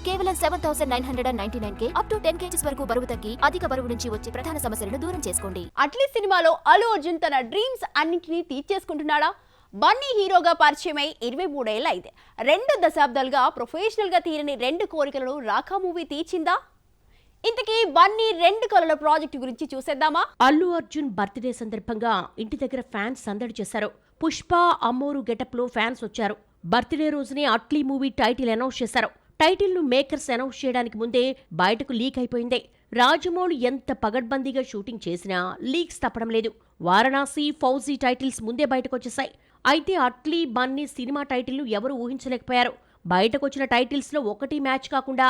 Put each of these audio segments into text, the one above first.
కేవలం 7,999K up to 10 kgs వరకు బరువు తగ్గి అధిక బరువు నుంచి వచ్చే ప్రధాన సమస్యలను దూరం చేసుకోండి. అట్లీ సినిమాలో అల్లు అర్జున్ తన డ్రీమ్స్ అన్నింటినీ తీర్చేసుకుంటున్నాడా? బన్నీ హీరోగా పరిచయమై 23 ఏళ్లు అయితే 2 దశాబ్దాలుగా ప్రొఫెషనల్ గా తీరని 2 కోరికలను రాకా మూవీ తీర్చిందా? ఇంతకీ బన్నీ 2 కలల ప్రాజెక్టు గురించి చూసేద్దామా? అల్లు అర్జున్ బర్త్డే సందర్భంగా ఇంటి దగ్గర ఫ్యాన్స్ సందడి చేశారు. పుష్ప అమ్మోరు గెటప్ లో ఫ్యాన్స్ వచ్చారు. బర్త్డే రోజునే అట్లీ మూవీ టైటిల్ అనౌన్స్ చేశారు. టైటిల్ ను మేకర్స్ అనౌన్స్ చేయడానికి ముందే బయటకు లీక్ అయిపోయింది. రాజమౌళి ఎంత పగడ్బందీగా షూటింగ్ చేసినా లీక్స్ తప్పడం లేదు. వారణాసి, ఫౌజీ టైటిల్స్ ముందే బయటకొచ్చేశాయి. అయితే అట్లీ, బన్నీ సినిమా టైటిల్ ను ఎవరూ ఊహించలేకపోయారు. బయటకొచ్చిన టైటిల్స్ లో ఒకటి మ్యాచ్ కాకుండా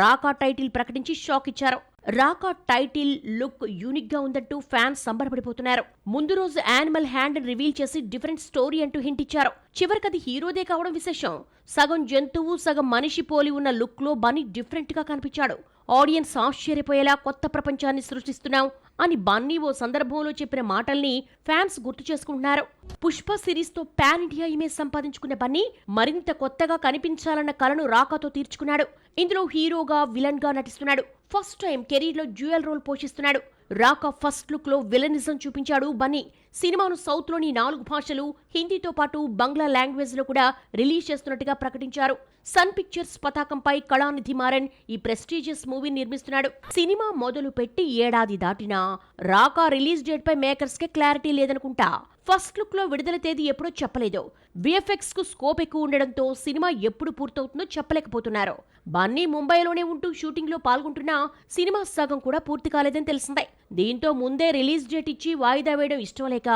రాకా టైటిల్ ప్రకటించి షాక్ ఇచ్చారు. రాకా టైటిల్ లుక్ యూనిక్ గా ఉందంటూ ఫ్యాన్స్ సంబరపడిపోతున్నారు. ముందు రోజు యానిమల్ హ్యాండ్ రివీల్ చేసి డిఫరెంట్ స్టోరీ అంటూ హింట్ ఇచ్చారు. చివరికది హీరోదే కావడం విశేషం. సగం జంతువు సగం మనిషి పోలి ఉన్న లుక్ లో బన్నీ డిఫరెంట్ గా కనిపించాడు. ఆడియన్స్ ఆశ్చర్యపోయేలా కొత్త ప్రపంచాన్ని సృష్టిస్తున్నాం అని బన్నీ ఓ సందర్భంలో చెప్పిన మాటల్ని ఫ్యాన్స్ గుర్తు చేసుకుంటున్నారు. పుష్ప సిరీస్ తో పాన్ ఇండియా ఇమేజ్ సంపాదించుకున్న బన్నీ మరింత కొత్తగా కనిపించాలన్న కలను రాకాతో తీర్చుకున్నాడు. ఇందులో హీరోగా, విలన్ గా నటిస్తున్నాడు. ఫస్ట్ టైం కెరీర్ లో డ్యూయల్ రోల్ పోషిస్తున్నాడు. రాకా ఫస్ట్ లుక్ లో విలనిజం చూపించాడు బన్నీ. సినిమాను సౌత్ లోని 4 భాషలు, హిందీతో పాటు బంగ్లా లాంగ్వేజ్ లో కూడా రిలీజ్ చేస్తున్నట్టుగా ప్రకటించారు. సన్ పిక్చర్స్ పతాకంపై కళానిధి మారన్ ఈ ప్రెస్టీజియస్ మూవీని నిర్మిస్తున్నాడు. సినిమా మొదలు పెట్టి ఏడాది దాటినా రాకా రిలీజ్ డేట్ పై మేకర్స్ కే క్లారిటీ లేదనుకుంటా. ఫస్ట్ లుక్ లో విడుదల తేదీ ఎప్పుడో చెప్పలేదు. విఎఫ్ఎక్స్ కు స్కోప్ ఎక్కువ ఉండడంతో సినిమా ఎప్పుడు పూర్తవుతుందో చెప్పలేకపోతున్నారు. బన్నీ ముంబైలోనే ఉంటూ షూటింగ్ లో పాల్గొంటున్నా సినిమా సగం కూడా పూర్తి కాలేదని తెలిసిందే. దీంతో ముందే రిలీజ్ డేట్ ఇచ్చి వాయిదా వేయడం ఇష్టం లేక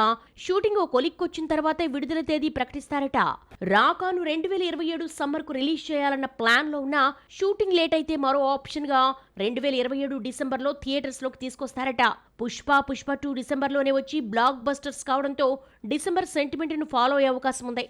షూటింగ్ ఓ కొలిక్కొచ్చిన తర్వాతే విడుదల తేదీ ప్రకటిస్తారట. రాకాను 2027 సమ్మర్ కు రిలీజ్ చేయాలన్న ప్లాన్ లో ఉన్న షూటింగ్ లేట్ అయితే మరో ఆప్షన్ గా 2027 డిసెంబర్ లో థియేటర్స్ లోకి తీసుకొస్తారట. పుష్ప 2 డిసెంబర్ లోనే వచ్చి బ్లాక్ బస్టర్స్ కావడంతో డిసెంబర్ సెంటిమెంట్ ను ఫాలో అయ్యే అవకాశం ఉంది.